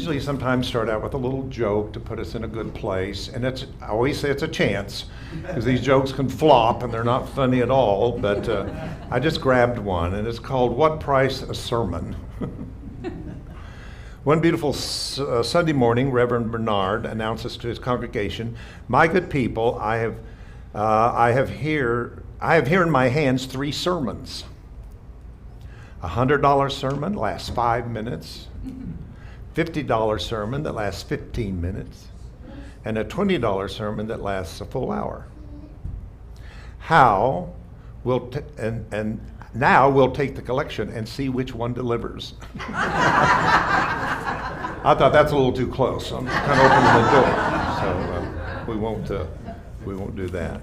usually sometimes start out with a little joke to put us in a good place, and I always say it's a chance, because these jokes can flop and they're not funny at all, but I just grabbed one, and it's called What Price a Sermon? One beautiful Sunday morning, Reverend Bernard announces to his congregation, "My good people, I have here in my hands 3 sermons. A $100 sermon lasts 5 minutes, $50 sermon that lasts 15 minutes, and a $20 sermon that lasts a full hour. Now we'll take the collection and see which one delivers." I thought that's a little too close. I'm kind of opening the door, so we won't do that.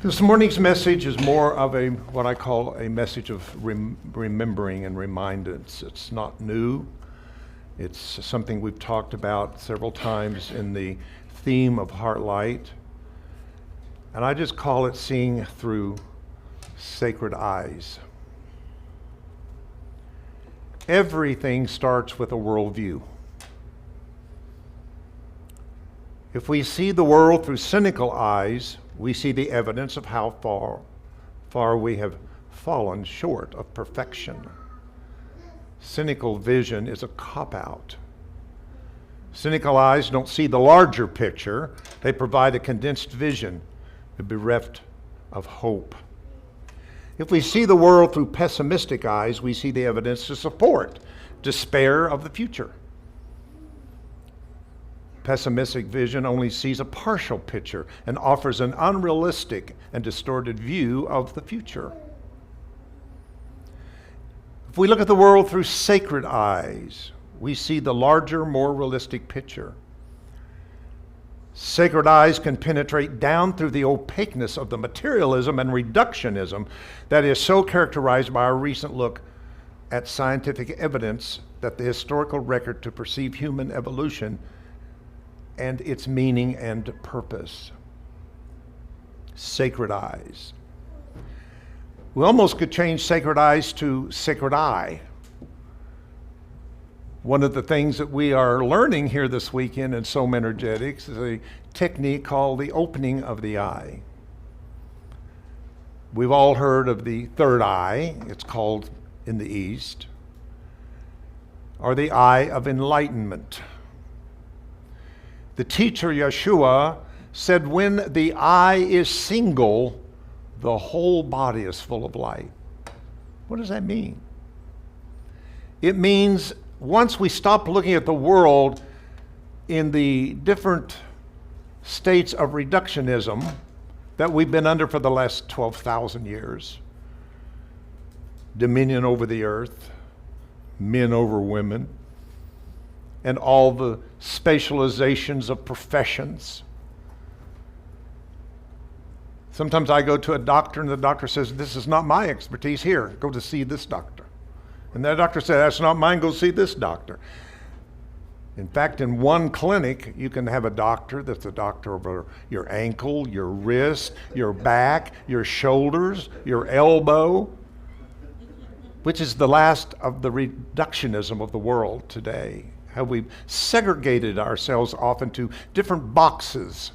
This morning's message is more of what I call a message of remembering and remindance. It's not new. It's something we've talked about several times in the theme of HeartLight. And I just call it seeing through sacred eyes. Everything starts with a worldview. If we see the world through cynical eyes, we see the evidence of how far we have fallen short of perfection. Cynical vision is a cop-out. Cynical eyes don't see the larger picture. They provide a condensed vision, bereft of hope. If we see the world through pessimistic eyes, we see the evidence to support despair of the future. Pessimistic vision only sees a partial picture and offers an unrealistic and distorted view of the future. If we look at the world through sacred eyes, we see the larger, more realistic picture. Sacred eyes can penetrate down through the opaqueness of the materialism and reductionism that is so characterized by our recent look at scientific evidence that the historical record to perceive human evolution and its meaning and purpose. Sacred eyes. We almost could change sacred eyes to sacred eye. One of the things that we are learning here this weekend in Som Energetics is a technique called the opening of the eye. We've all heard of the third eye, it's called in the East, or the eye of enlightenment. The teacher Yeshua said, when the eye is single, the whole body is full of light. What does that mean? It means once we stop looking at the world in the different states of reductionism that we've been under for the last 12,000 years, dominion over the earth, men over women, and all the specializations of professions. Sometimes I go to a doctor and the doctor says, "This is not my expertise. Here, go to see this doctor." And that doctor said, "That's not mine, go see this doctor." In fact, in one clinic, you can have a doctor that's a doctor over your ankle, your wrist, your back, your shoulders, your elbow, which is the last of the reductionism of the world today. How we've segregated ourselves off into different boxes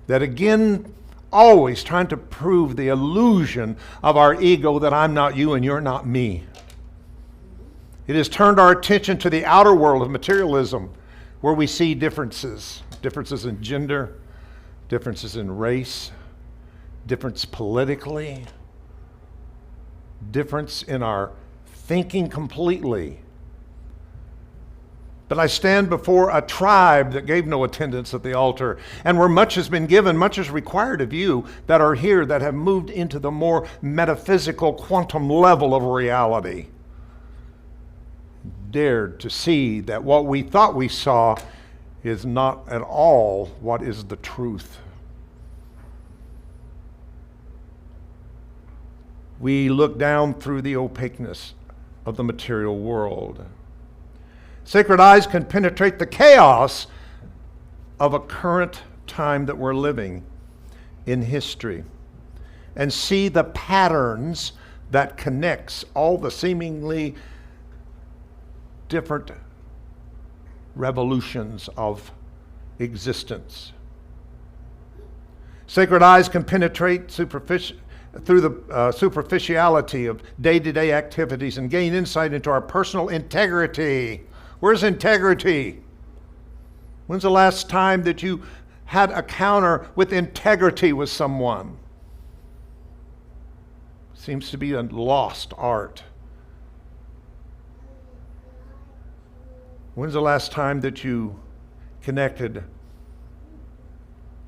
that, again, always trying to prove the illusion of our ego that I'm not you and you're not me. It has turned our attention to the outer world of materialism, where we see differences in gender, differences in race, difference politically, difference in our thinking completely. But I stand before a tribe that gave no attendance at the altar, and where much has been given, much is required of you that are here, that have moved into the more metaphysical quantum level of reality. Dared to see that what we thought we saw is not at all what is the truth. We look down through the opaqueness of the material world. Sacred eyes can penetrate the chaos of a current time that we're living in history and see the patterns that connects all the seemingly different revolutions of existence. Sacred eyes can penetrate through the superficiality of day-to-day activities and gain insight into our personal integrity. Where's integrity? When's the last time that you had a counter with integrity with someone? Seems to be a lost art. When's the last time that you connected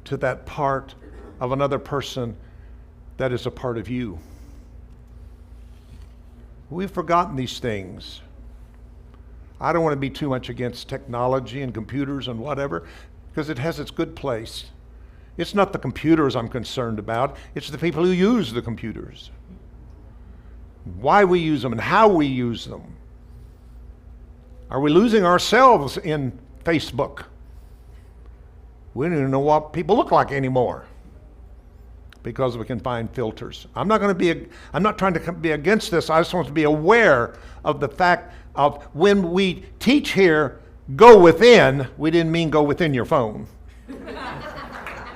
to that part of another person that is a part of you? We've forgotten these things. I don't want to be too much against technology and computers and whatever, because it has its good place. It's not the computers I'm concerned about, it's the people who use the computers. Why we use them and how we use them. Are we losing ourselves in Facebook? We don't even know what people look like anymore because we can find filters. I'm not trying to be against this. I just want to be aware of the fact of when we teach here, go within, we didn't mean go within your phone.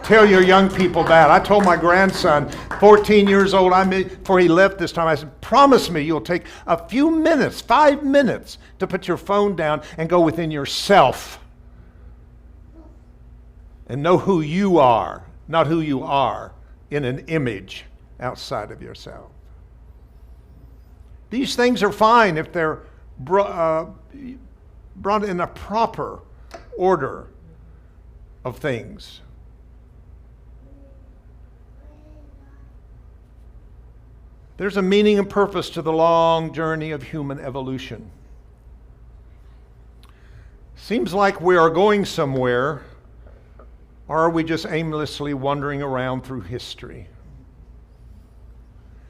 Tell your young people that. I told my grandson, 14 years old, before he left this time, I said, promise me you'll take a few minutes, 5 minutes, to put your phone down and go within yourself and know who you are, not who you are in an image outside of yourself. These things are fine if they're brought in a proper order of things. There's a meaning and purpose to the long journey of human evolution. Seems like we are going somewhere, or are we just aimlessly wandering around through history?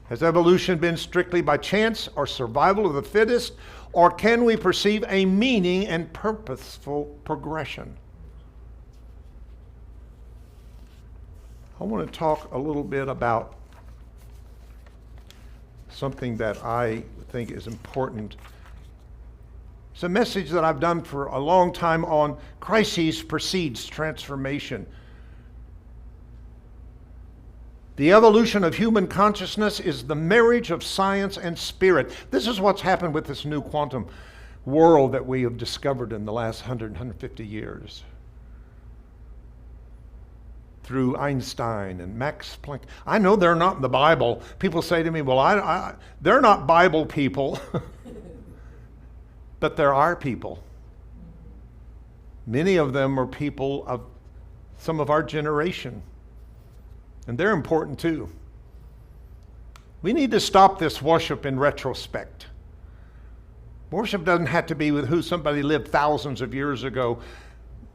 Has evolution been strictly by chance or survival of the fittest, or can we perceive a meaning and purposeful progression? I want to talk a little bit about something that I think is important. It's a message that I've done for a long time on crises precedes transformation. The evolution of human consciousness is the marriage of science and spirit. This is what's happened with this new quantum world that we have discovered in the last 150 years. Through Einstein and Max Planck. I know they're not in the Bible. People say to me, well, they're not Bible people. But there are people. Many of them are people of some of our generation. And they're important too. We need to stop this worship in retrospect. Worship doesn't have to be with who somebody lived thousands of years ago.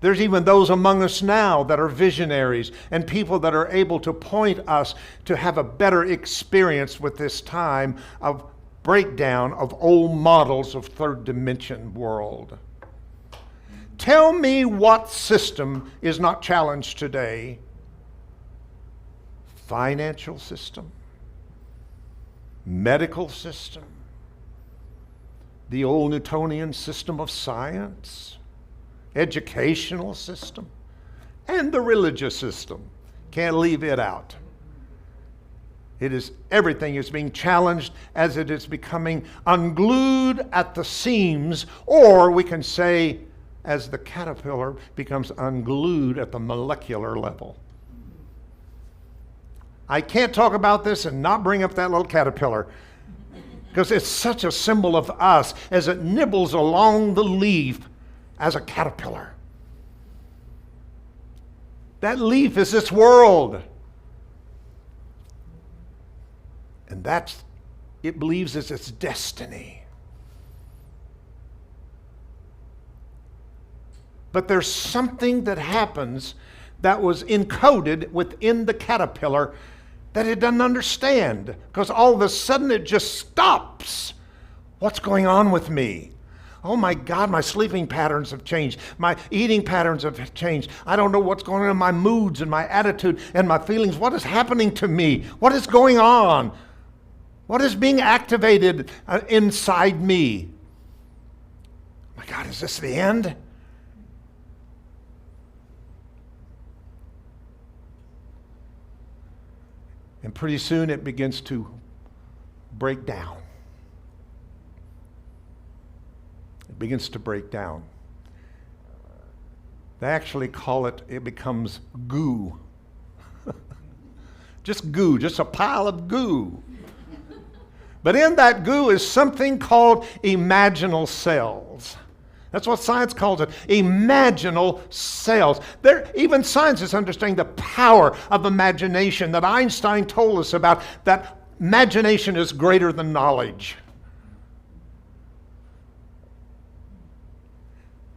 There's even those among us now that are visionaries and people that are able to point us to have a better experience with this time of breakdown of old models of third dimension world. Tell me what system is not challenged today. Financial system, medical system, the old Newtonian system of science, educational system, and the religious system. Can't leave it out. Everything is being challenged as it is becoming unglued at the seams, or we can say as the caterpillar becomes unglued at the molecular level. I can't talk about this and not bring up that little caterpillar, because it's such a symbol of us as it nibbles along the leaf as a caterpillar. That leaf is this world. And it believes it's its destiny. But there's something that happens that was encoded within the caterpillar that it doesn't understand, because all of a sudden it just stops. What's going on with me? Oh my God, my sleeping patterns have changed. My eating patterns have changed. I don't know what's going on in my moods and my attitude and my feelings. What is happening to me? What is going on? What is being activated inside me? God, is this the end? And pretty soon it begins to break down. It begins to break down. They actually call it becomes goo. Just goo, just a pile of goo. But in that goo is something called imaginal cells. That's what science calls it, imaginal cells. Even science is understanding the power of imagination that Einstein told us about, that imagination is greater than knowledge.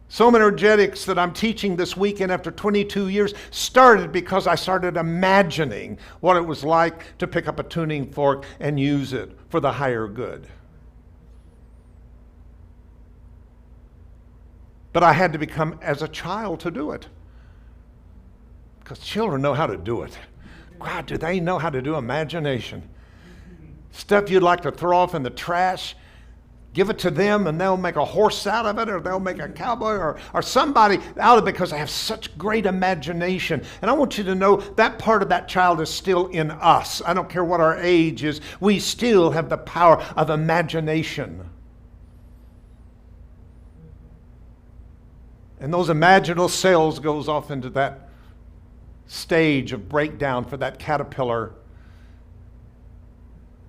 Some energetics that I'm teaching this weekend after 22 years started because I started imagining what it was like to pick up a tuning fork and use it for the higher good. But I had to become as a child to do it. Because children know how to do it. God, do they know how to do imagination? Stuff you'd like to throw off in the trash, give it to them and they'll make a horse out of it, or they'll make a cowboy or somebody out of it because they have such great imagination. And I want you to know that part of that child is still in us. I don't care what our age is. We still have the power of imagination. And those imaginal cells goes off into that stage of breakdown for that caterpillar.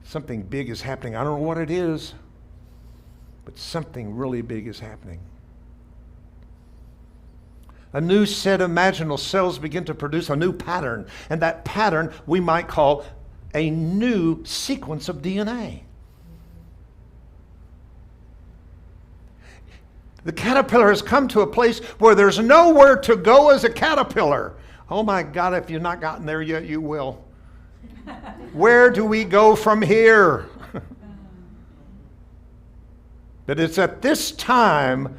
Something big is happening. I don't know what it is, but something really big is happening. A new set of imaginal cells begin to produce a new pattern, and that pattern we might call a new sequence of DNA. The caterpillar has come to a place where there's nowhere to go as a caterpillar. Oh my God, if you've not gotten there yet, you will. Where do we go from here? But it's at this time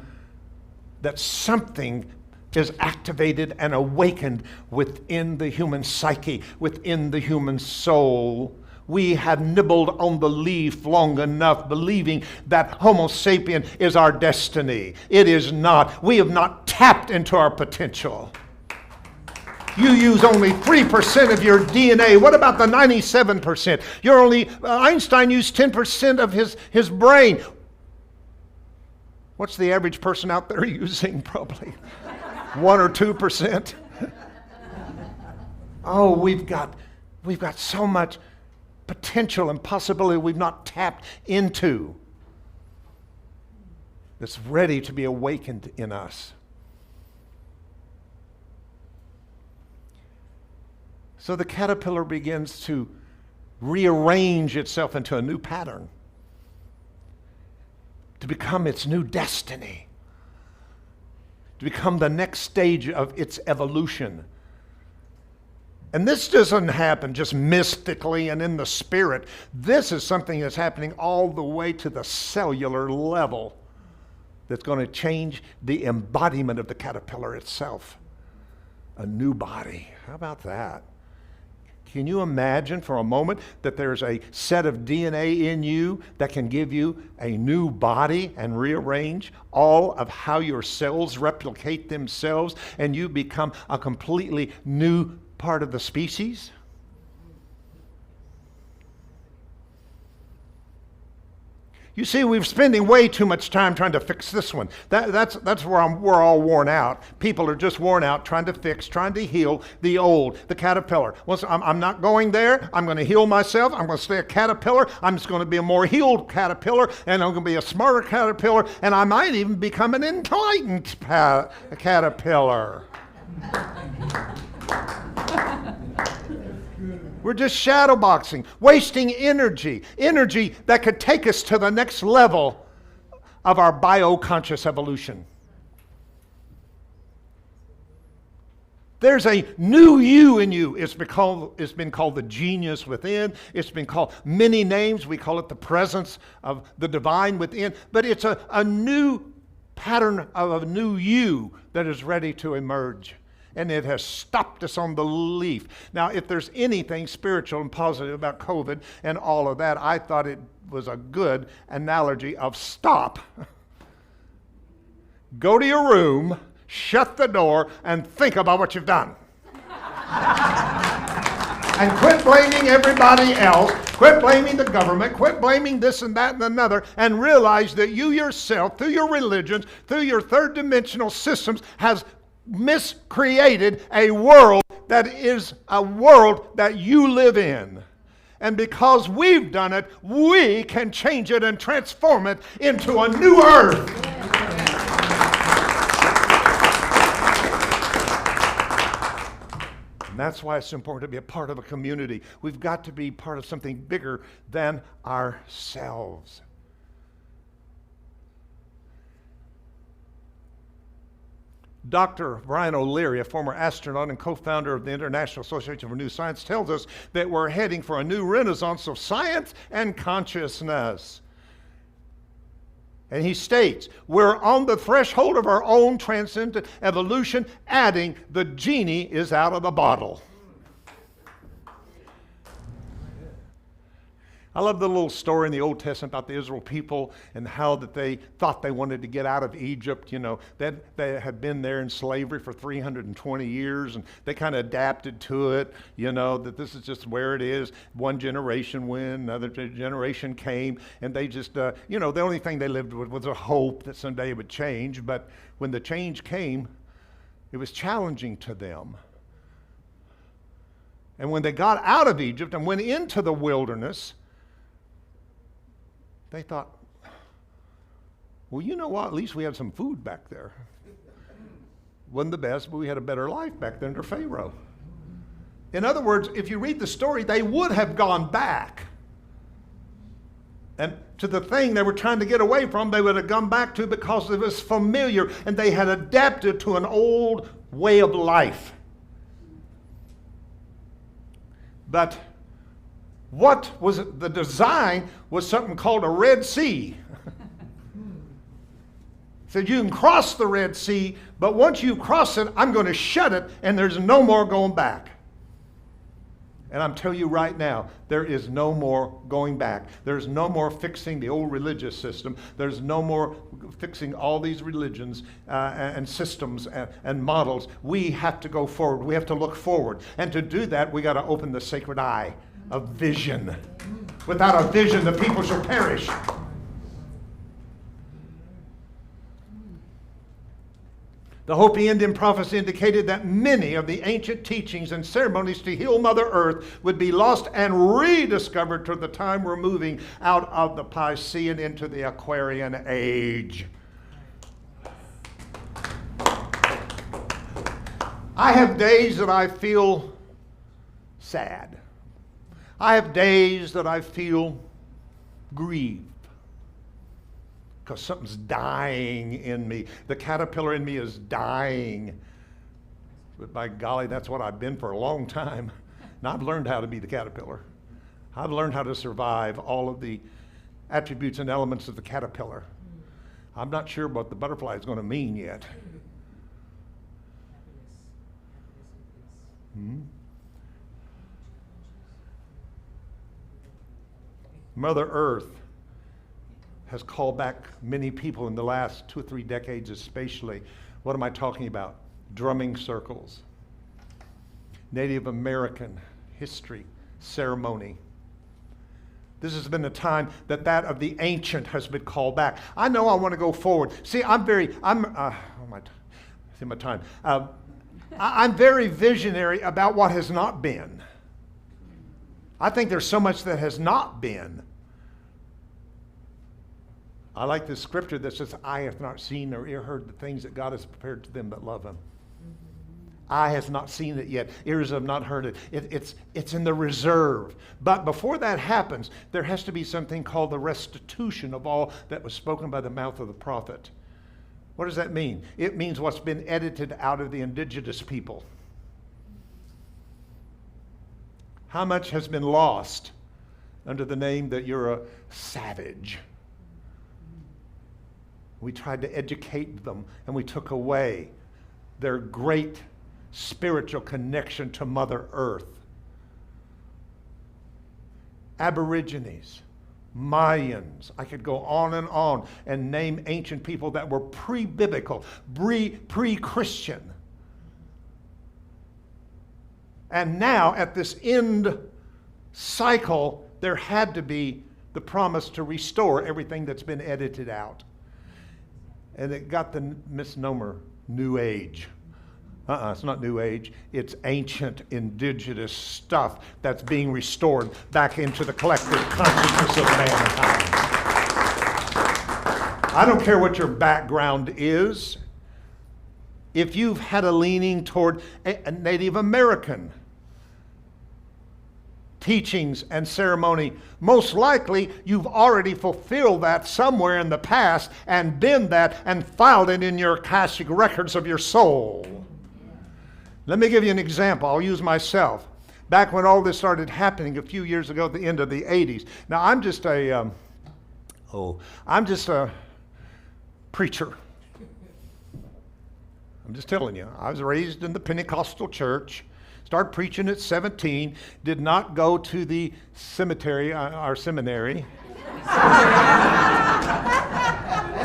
that something is activated and awakened within the human psyche, within the human soul. We have nibbled on the leaf long enough, believing that Homo sapien is our destiny. It is not. We have not tapped into our potential. You use only 3% of your DNA. What about the 97%? Einstein used 10% of his brain. What's the average person out there using? Probably 1 or 2%. Oh, we've got so much potential and possibility we've not tapped into that's ready to be awakened in us. So the caterpillar begins to rearrange itself into a new pattern, to become its new destiny, to become the next stage of its evolution. And this doesn't happen just mystically and in the spirit. This is something that's happening all the way to the cellular level that's going to change the embodiment of the caterpillar itself. A new body. How about that? Can you imagine for a moment that there's a set of DNA in you that can give you a new body and rearrange all of how your cells replicate themselves and you become a completely new part of the species? You see, we're spending way too much time trying to fix this one. That's where we're all worn out. People are just worn out trying to fix, trying to heal the old, the caterpillar. Well, so I'm not going there. I'm going to heal myself. I'm going to stay a caterpillar. I'm just going to be a more healed caterpillar, and I'm going to be a smarter caterpillar, and I might even become an enlightened caterpillar. We're just shadowboxing, wasting energy that could take us to the next level of our bioconscious evolution. There's a new you in you. It's been called the genius within. It's been called many names. We call it the presence of the divine within. But it's a new pattern of a new you that is ready to emerge. And it has stopped us on the leaf. Now, if there's anything spiritual and positive about COVID and all of that, I thought it was a good analogy of stop. Go to your room, shut the door, and think about what you've done. And quit blaming everybody else. Quit blaming the government. Quit blaming this and that and another. And realize that you yourself, through your religions, through your third dimensional systems, has miscreated a world that is a world that you live in. And because we've done it, we can change it and transform it into a new earth. And that's why it's important to be a part of a community. We've got to be part of something bigger than ourselves. Dr. Brian O'Leary, a former astronaut and co-founder of the International Association for New Science, tells us that we're heading for a new renaissance of science and consciousness. And he states, we're on the threshold of our own transcendent evolution, adding, the genie is out of the bottle. I love the little story in the Old Testament about the Israel people and how that they thought they wanted to get out of Egypt. You know, they had been there in slavery for 320 years, and they kind of adapted to it, you know, that this is just where it is. One generation went, another generation came, and they just, you know, the only thing they lived with was a hope that someday it would change. But when the change came, it was challenging to them. And when they got out of Egypt and went into the wilderness, they thought, well, you know what? At least we had some food back there. Wasn't the best, but we had a better life back there under Pharaoh. In other words, if you read the story, they would have gone back. And to the thing they were trying to get away from, they would have gone back to because it was familiar and they had adapted to an old way of life. But what was it? The design was something called a Red Sea. So you can cross the Red Sea, but once you cross it, I'm going to shut it, and there's no more going back. And I'm telling you right now, there is no more going back. There's no more fixing the old religious system. There's no more fixing all these religions and systems and models. We have to go forward. We have to look forward. And to do that, we got to open the sacred eye of vision. Without a vision, the people shall perish. The Hopi Indian prophecy indicated that many of the ancient teachings and ceremonies to heal Mother Earth would be lost and rediscovered to the time we're moving out of the Piscean into the Aquarian age. I have days that I feel sad. I have days that I feel grieved because something's dying in me. The caterpillar in me is dying. But by golly, that's what I've been for a long time. And I've learned how to be the caterpillar. I've learned how to survive all of the attributes and elements of the caterpillar. I'm not sure what the butterfly is going to mean yet. Mother Earth has called back many people in the last 2 or 3 decades especially. What am I talking about? Drumming circles, Native American history, ceremony. This has been a time that of the ancient has been called back. I know I want to go forward. See, I'm very visionary about what has not been. I think there's so much that has not been. I like this scripture that says, eye hath not seen nor ear heard the things that God has prepared to them that love him. Eye has not seen it yet. Ears have not heard it. It's in the reserve. But before that happens, there has to be something called the restitution of all that was spoken by the mouth of the prophet. What does that mean? It means what's been edited out of the indigenous people. How much has been lost under the name that you're a savage? We tried to educate them, and we took away their great spiritual connection to Mother Earth. Aborigines, Mayans. I could go on and name ancient people that were pre-biblical, pre-Christian. And now at this end cycle, there had to be the promise to restore everything that's been edited out. And it got the misnomer New Age. It's not New Age. It's ancient, indigenous stuff that's being restored back into the collective consciousness of mankind. I don't care what your background is. If you've had a leaning toward a Native American teachings and ceremony, most likely you've already fulfilled that somewhere in the past and been that and filed it in your Akashic records of your soul. Let me give you an example. I'll use myself. Back when all this started happening a few years ago at the end of the 80s. Now I'm just a preacher. I'm just telling you. I was raised in the Pentecostal church. Started preaching at 17. Did not go to the cemetery, our seminary. That's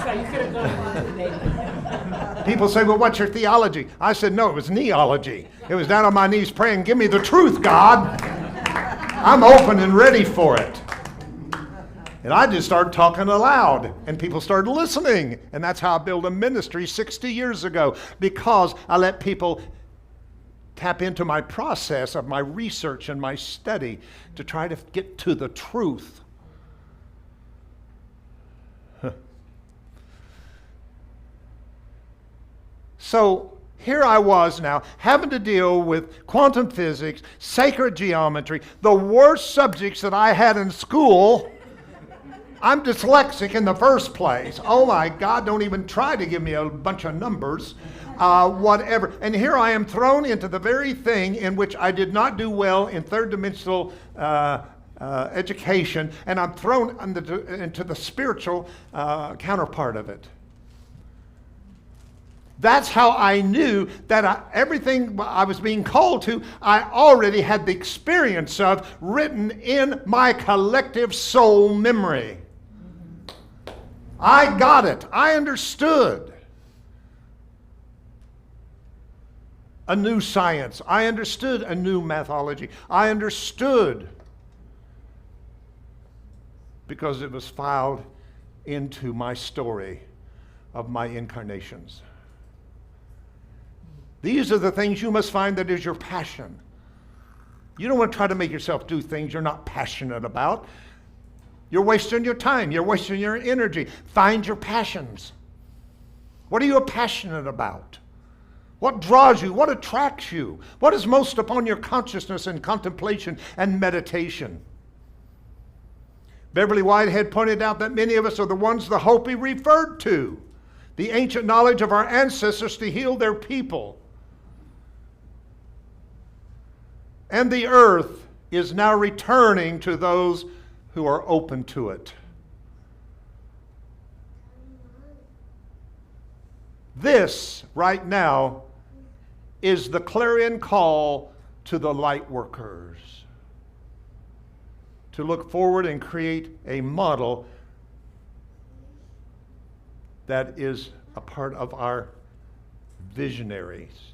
how you could have gone today. People say, well, what's your theology? I said, no, it was neology. It was down on my knees praying, give me the truth, God. I'm open and ready for it. And I just started talking aloud, and people started listening. And that's how I built a ministry 60 years ago, because I let people tap into my process of my research and my study to try to get to the truth. So here I was now having to deal with quantum physics, sacred geometry, the worst subjects that I had in school. I'm dyslexic in the first place. Oh my God, don't even try to give me a bunch of numbers, whatever. And here I am thrown into the very thing in which I did not do well in third dimensional education, and I'm thrown into the spiritual counterpart of it. That's how I knew that everything I was being called to, I already had the experience of written in my collective soul memory. I got it. I understood a new science. I understood a new methodology. I understood because it was filed into my story of my incarnations. These are the things you must find that is your passion. You don't want to try to make yourself do things you're not passionate about. You're wasting your time. You're wasting your energy. Find your passions. What are you passionate about? What draws you? What attracts you? What is most upon your consciousness and contemplation and meditation? Beverly Whitehead pointed out that many of us are the ones the Hopi referred to. The ancient knowledge of our ancestors to heal their people. And the earth is now returning to those who are open to it. This, right now, is the clarion call to the light workers to look forward and create a model that is a part of our visionaries.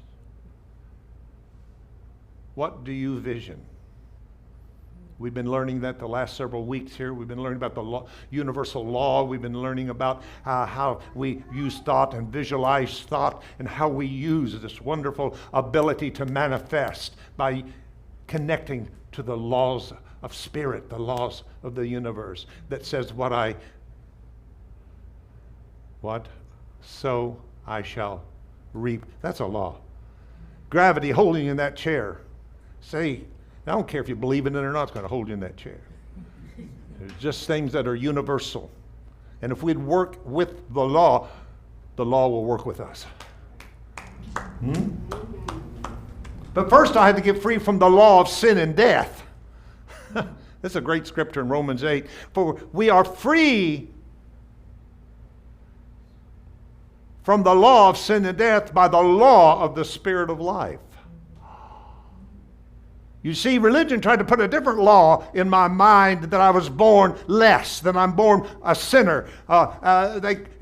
What do you vision? We've been learning that the last several weeks here. We've been learning about the universal law. We've been learning about how we use thought and visualize thought, and how we use this wonderful ability to manifest by connecting to the laws of spirit, the laws of the universe that says what sow I shall reap. That's a law. Gravity holding you in that chair. Say, I don't care if you believe in it or not, it's going to hold you in that chair. There's just things that are universal. And if we'd work with the law will work with us. But first I had to get free from the law of sin and death. This is a great scripture in Romans 8. For we are free from the law of sin and death by the law of the Spirit of life. You see, religion tried to put a different law in my mind that I was born less, that I'm born a sinner.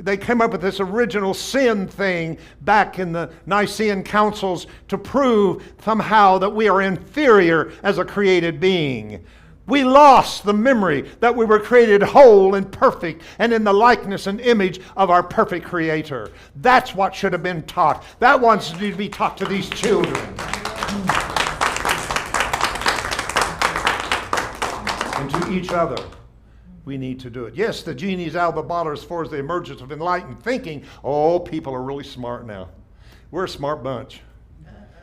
They came up with this original sin thing back in the Nicene councils to prove somehow that we are inferior as a created being. We lost the memory that we were created whole and perfect and in the likeness and image of our perfect Creator. That's what should have been taught. That wants to be taught to these children. And to each other, we need to do it. Yes, the genie's out of the bottle as far as the emergence of enlightened thinking. Oh, people are really smart now. We're a smart bunch.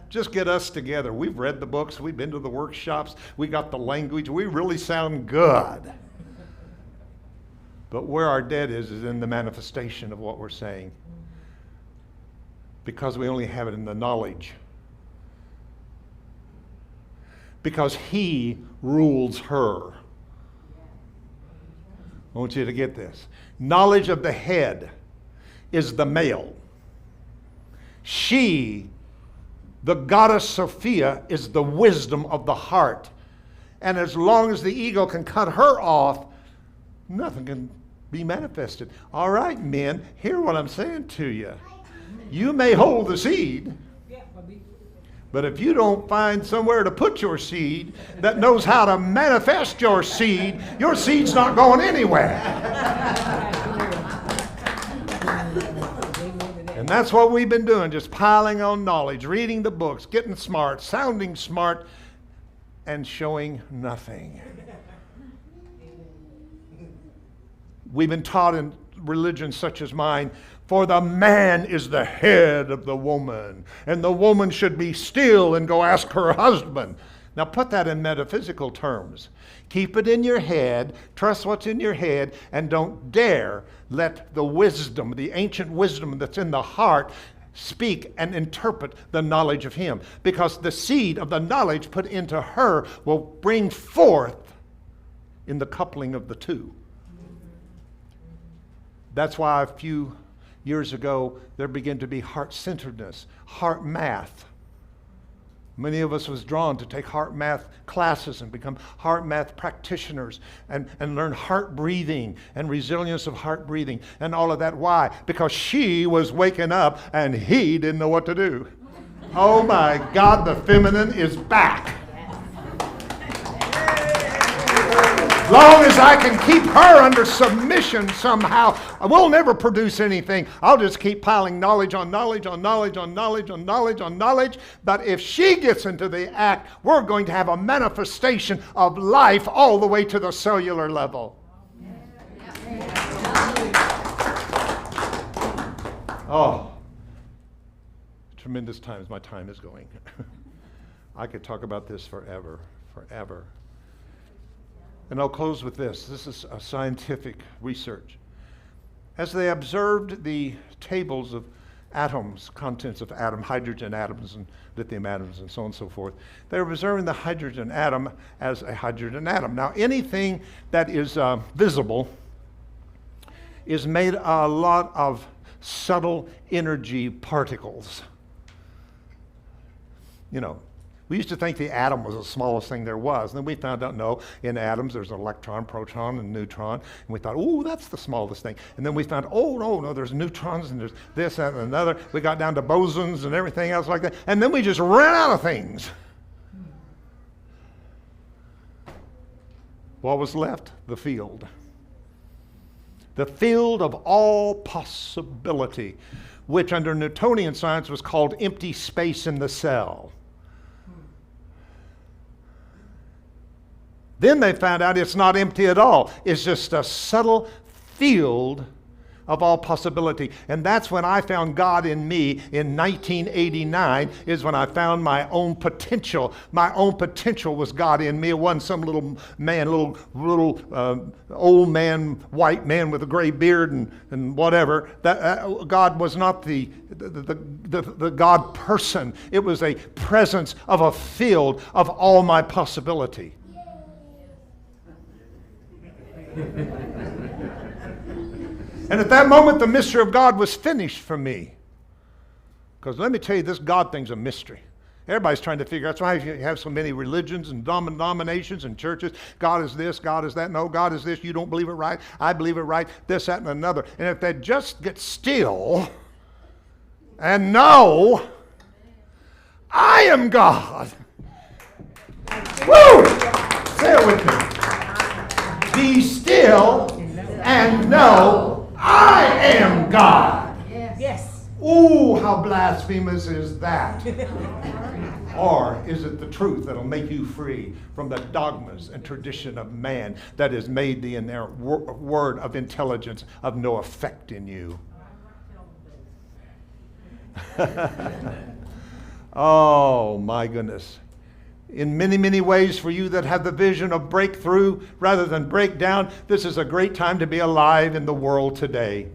Just get us together. We've read the books. We've been to the workshops. We got the language. We really sound good. But where our debt is in the manifestation of what we're saying. Because we only have it in the knowledge. Because he rules her. I want you to get this. Knowledge of the head is the male. She, the goddess Sophia, is the wisdom of the heart. And as long as the ego can cut her off, nothing can be manifested. All right, men, hear what I'm saying to you. You may hold the seed, but if you don't find somewhere to put your seed that knows how to manifest your seed's not going anywhere. And that's what we've been doing, just piling on knowledge, reading the books, getting smart, sounding smart, and showing nothing. We've been taught in religions such as mine, for the man is the head of the woman, and the woman should be still and go ask her husband. Now put that in metaphysical terms. Keep it in your head, trust what's in your head, and don't dare let the wisdom, the ancient wisdom that's in the heart, speak and interpret the knowledge of him. Because the seed of the knowledge put into her will bring forth in the coupling of the two. That's why a few years ago there began to be heart-centeredness, heart math. Many of us was drawn to take heart math classes and become heart math practitioners and learn heart breathing and resilience of heart breathing and all of that. Why? Because she was waking up and he didn't know what to do. Oh my God, the feminine is back. Long as I can keep her under submission somehow, we'll never produce anything. I'll just keep piling knowledge on knowledge on knowledge on knowledge on knowledge on knowledge. But if she gets into the act, we're going to have a manifestation of life all the way to the cellular level. Oh, tremendous times. My time is going. I could talk about this forever, forever. And I'll close with this. This is a scientific research. As they observed the tables of atoms, contents of atom, hydrogen atoms and lithium atoms and so on and so forth, they were observing the hydrogen atom as a hydrogen atom. Now, anything that is visible is made a lot of subtle energy particles. You know, we used to think the atom was the smallest thing there was. And then we found out, no, in atoms there's an electron, proton, and neutron. And we thought, oh, that's the smallest thing. And then we found, oh, no, there's neutrons, and there's this, that, and another. We got down to bosons and everything else like that. And then we just ran out of things. What was left? The field. The field of all possibility, which under Newtonian science was called empty space in the cell. Then they found out it's not empty at all. It's just a subtle field of all possibility. And that's when I found God in me in 1989, is when I found my own potential. My own potential was God in me. It wasn't some little man, little old man, white man with a gray beard and whatever. That God was not the God person. It was a presence of a field of all my possibility. And at that moment, the mystery of God was finished for me. Because let me tell you, this God thing's a mystery. Everybody's trying to figure out. That's why you have so many religions and denominations and churches. God is this, God is that. No, God is this. You don't believe it right. I believe it right. This, that, and another. And if they just get still and know, I am God. Woo! Say it with me. Be still and know I am God. Yes. Ooh, how blasphemous is that? Or is it the truth that'll make you free from the dogmas and tradition of man that has made the inerrant word of intelligence of no effect in you? Oh, my goodness. In many, many ways, for you that have the vision of breakthrough rather than breakdown, this is a great time to be alive in the world today.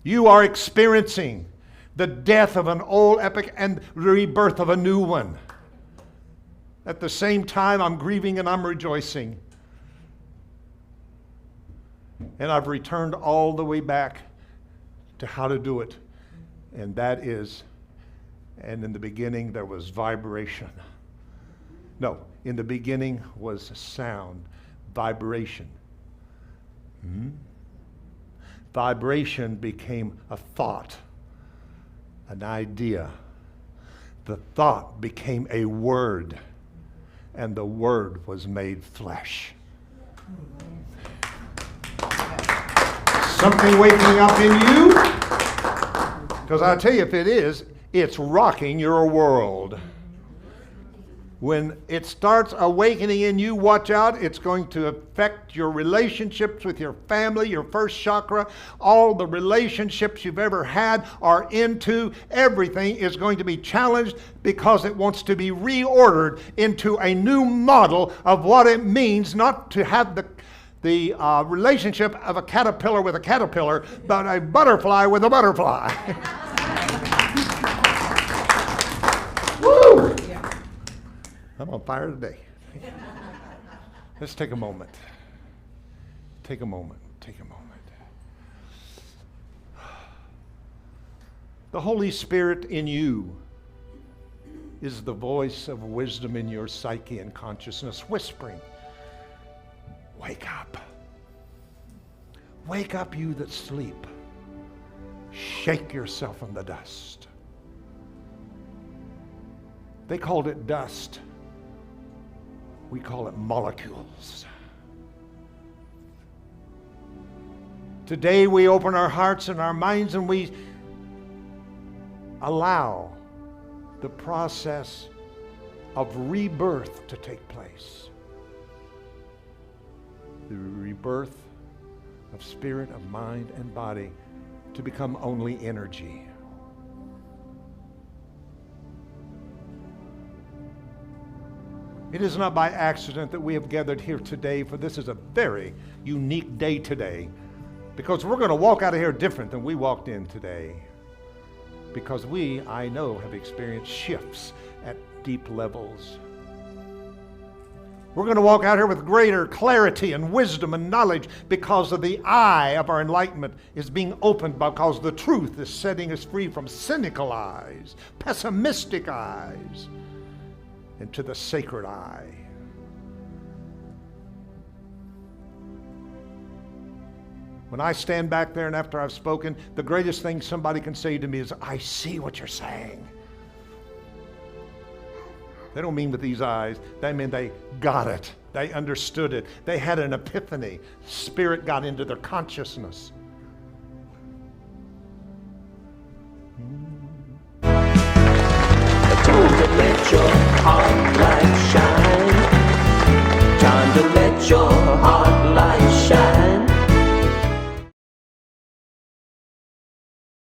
You are experiencing the death of an old epoch and the rebirth of a new one. At the same time, I'm grieving and I'm rejoicing. And I've returned all the way back to how to do it. And that is, and in the beginning there was vibration. No, in the beginning was sound, vibration. Vibration became a thought, an idea. The thought became a word, and the word was made flesh. Something waking up in you? Because I tell you, if it is, it's rocking your world. When it starts awakening in you, watch out. It's going to affect your relationships with your family, your first chakra. All the relationships you've ever had are into. Everything is going to be challenged because it wants to be reordered into a new model of what it means not to have the relationship of a caterpillar with a caterpillar, but a butterfly with a butterfly. Woo! I'm on fire today. Let's take a moment. Take a moment. Take a moment. The Holy Spirit in you is the voice of wisdom in your psyche and consciousness, whispering, wake up. Wake up, you that sleep. Shake yourself from the dust. They called it dust. We call it molecules. Today we open our hearts and our minds and we allow the process of rebirth to take place. The rebirth of spirit, of mind, and body to become only energy. It is not by accident that we have gathered here today, for this is a very unique day today, because we're going to walk out of here different than we walked in today. Because we, I know, have experienced shifts at deep levels. We're going to walk out here with greater clarity and wisdom and knowledge because of the eye of our enlightenment is being opened, because the truth is setting us free from cynical eyes, pessimistic eyes, into the sacred eye. When I stand back there and after I've spoken, the greatest thing somebody can say to me is, I see what you're saying. They don't mean with these eyes. They mean they got it. They understood it. They had an epiphany. Spirit got into their consciousness. Time to let your heart light shine. Time to let your heart